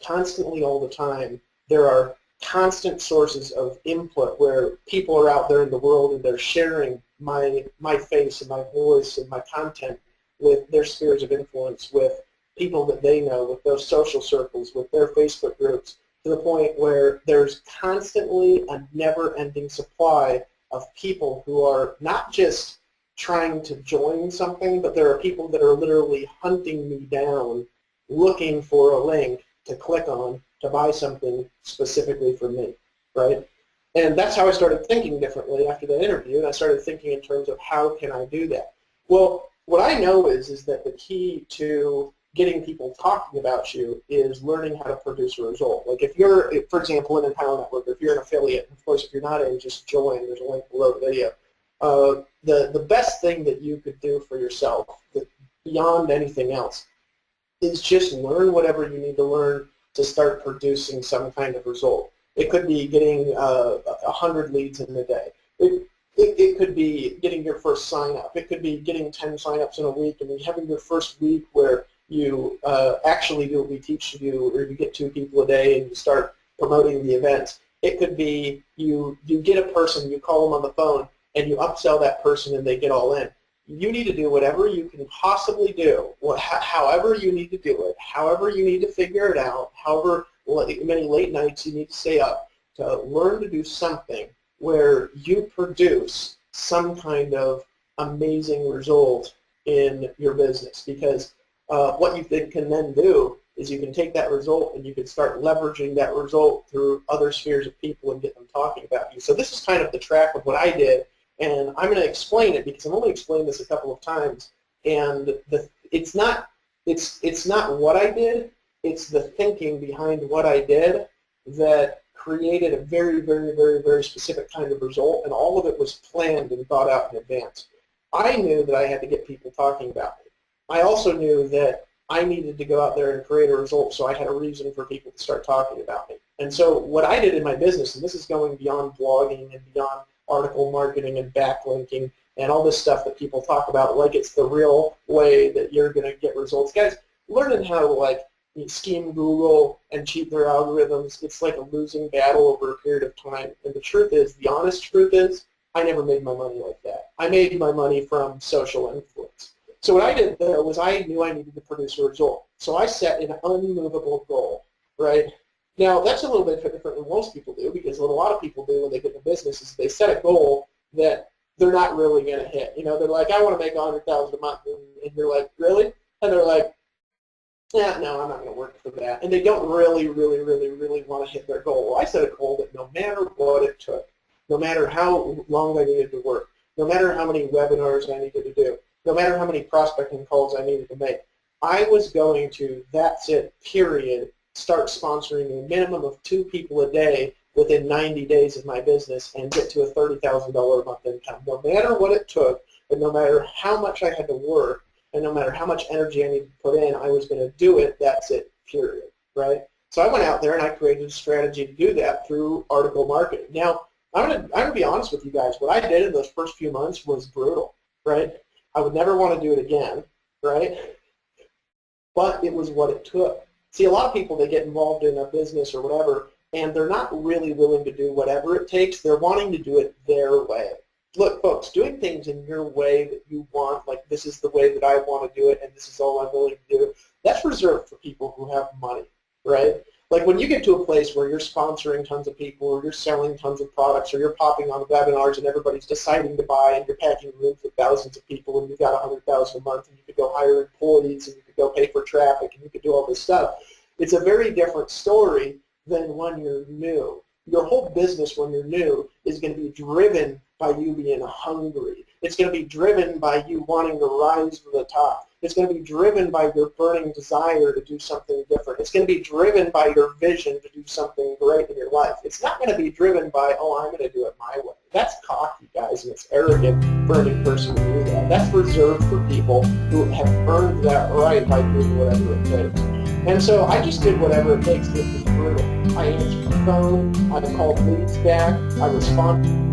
constantly all the time, there are constant sources of input where people are out there in the world and they're sharing my face and my voice and my content with their spheres of influence, with people that they know, with those social circles, with their Facebook groups, to the point where there's constantly a never-ending supply of people who are not just trying to join something, but there are people that are literally hunting me down, looking for a link to click on to buy something specifically for me, right? And that's how I started thinking differently after that interview, and I started thinking in terms of how can I do that? Well, what I know is that the key to getting people talking about you is learning how to produce a result. Like if you're, for example, in Empower Network, if you're an affiliate, of course, if you're not in, just join. There's a link below the video. The best thing that you could do for yourself, beyond anything else, is just learn whatever you need to learn to start producing some kind of result. It could be getting 100 leads in a day. It could be getting your first sign-up. It could be getting 10 sign-ups in a week and then having your first week where you actually do what we teach you to do, or you get 2 people a day and you start promoting the events. It could be you get a person, you call them on the phone, and you upsell that person and they get all in. You need to do whatever you can possibly do, however you need to do it, however you need to figure it out, however many late nights you need to stay up to learn to do something where you produce some kind of amazing result in your business. Because what you can then do is you can take that result and you can start leveraging that result through other spheres of people and get them talking about you. So this is kind of the track of what I did, and I'm going to explain it because I've only explained this a couple of times. And it's not what I did, it's the thinking behind what I did that created a very, very, very, very specific kind of result, and all of it was planned and thought out in advance. I knew that I had to get people talking about me. I also knew that I needed to go out there and create a result, so I had a reason for people to start talking about me. And so what I did in my business, and this is going beyond blogging and beyond article marketing and backlinking and all this stuff that people talk about like it's the real way that you're going to get results. Guys, learning how to scheme Google and cheat their algorithms, it's like a losing battle over a period of time. And the truth is, the honest truth is, I never made my money like that. I made my money from social influence. So what I did there was I knew I needed to produce a result. So I set an unmovable goal, right? Now, that's a little bit different than most people do, because what a lot of people do when they get into business is they set a goal that they're not really going to hit. You know, they're like, I want to make $100,000 a month, and you're like, really? And they're like, yeah, no, I'm not going to work for that. And they don't really, really, really, really want to hit their goal. Well, I set a goal that no matter what it took, no matter how long I needed to work, no matter how many webinars I needed to do, no matter how many prospecting calls I needed to make, I was going to, that's it, period, start sponsoring a minimum of 2 people a day within 90 days of my business and get to a $30,000 a month income. No matter what it took, and no matter how much I had to work, and no matter how much energy I needed to put in, I was going to do it, that's it, period, right? So I went out there and I created a strategy to do that through article marketing. Now, I'm going to be honest with you guys. What I did in those first few months was brutal, right? I would never want to do it again, right? But it was what it took. See, a lot of people, they get involved in a business or whatever, and they're not really willing to do whatever it takes. They're wanting to do it their way. Look, folks, doing things in your way that you want, like this is the way that I want to do it and this is all I'm willing to do, that's reserved for people who have money, right? Like when you get to a place where you're sponsoring tons of people or you're selling tons of products or you're popping on webinars and everybody's deciding to buy and you're packing rooms with thousands of people and you've got $100,000 a month and you could go hire employees and you could go pay for traffic and you could do all this stuff, it's a very different story than when you're new. Your whole business when you're new is going to be driven by you being hungry. It's going to be driven by you wanting to rise to the top. It's going to be driven by your burning desire to do something different. It's going to be driven by your vision to do something great in your life. It's not going to be driven by, oh, I'm going to do it my way. That's cocky, guys, and it's arrogant for any person to do that. That's reserved for people who have earned that right by doing whatever it takes. And so I just did whatever it takes. It was brutal. I answered the phone. I called leads back. I responded.